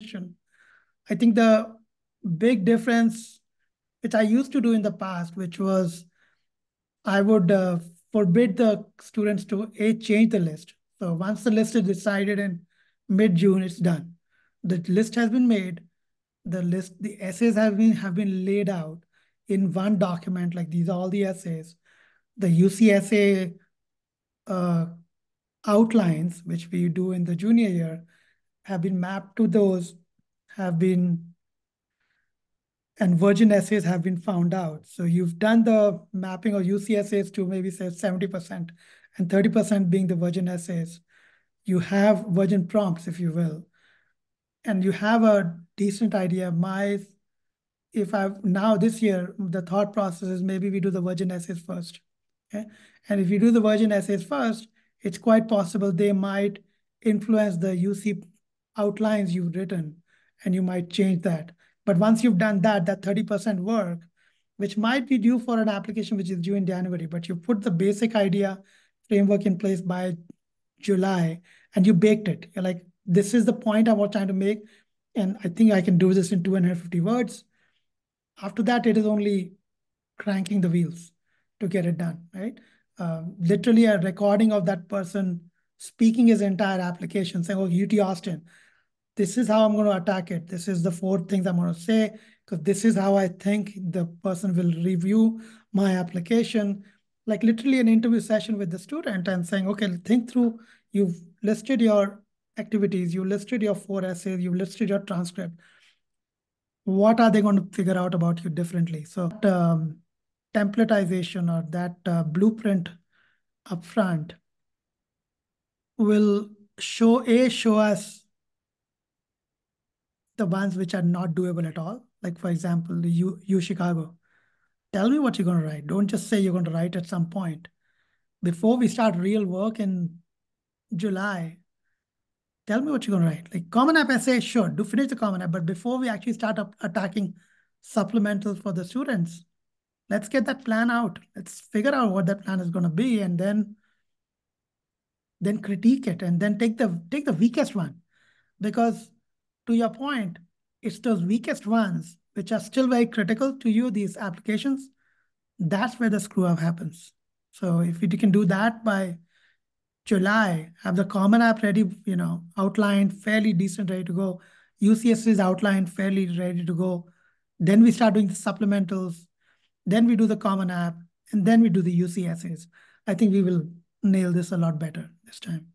I think the big difference, which I used to do in the past, which was I would forbid the students to change the list. So once the list is decided in mid-June, it's done. The list has been made. The essays have been laid out in one document. Like these are all the essays. The UCSA uh, outlines, which we do in the junior year, have been mapped to those, have been and virgin essays have been found out. So you've done the mapping of UCSAs to maybe say 70% and 30% being the virgin essays. You have virgin prompts, if you will, and you have a decent idea. If I've now this year, the thought process is maybe we do the virgin essays first. Okay. And if you do the virgin essays first, it's quite possible they might influence the UC outlines you've written and you might change that. But once you've done that 30% work, which might be due for an application which is due in January, but you put the basic idea framework in place by July and you baked it. You're like, this is the point I was trying to make. And I think I can do this in 250 words. After that, it is only cranking the wheels to get it done, right? Literally a recording of that person speaking his entire application, saying, oh, UT Austin, this is how I'm going to attack it. This is the 4 things I'm going to say, because this is how I think the person will review my application. Like literally an interview session with the student and saying, okay, think through, you've listed your activities, you listed your 4 essays, you listed your transcript. What are they going to figure out about you differently? So templatization or that blueprint upfront will show us the ones which are not doable at all. Like for example, you Chicago. Tell me what you're going to write. Don't just say you're going to write at some point. Before we start real work in July, tell me what you're going to write. Like Common App essay, sure, do finish the Common App. But before we actually start attacking supplementals for the students, let's get that plan out. Let's figure out what that plan is going to be, and then critique it, and then take the weakest one. Because to your point, it's those weakest ones which are still very critical to you, these applications. That's where the screw up happens. So if you can do that by July, have the Common App ready, outlined, fairly decent, ready to go. UCS is outlined, fairly ready to go. Then we start doing the supplementals. Then we do the Common App, and then we do the UC essays. I think we will nail this a lot better this time.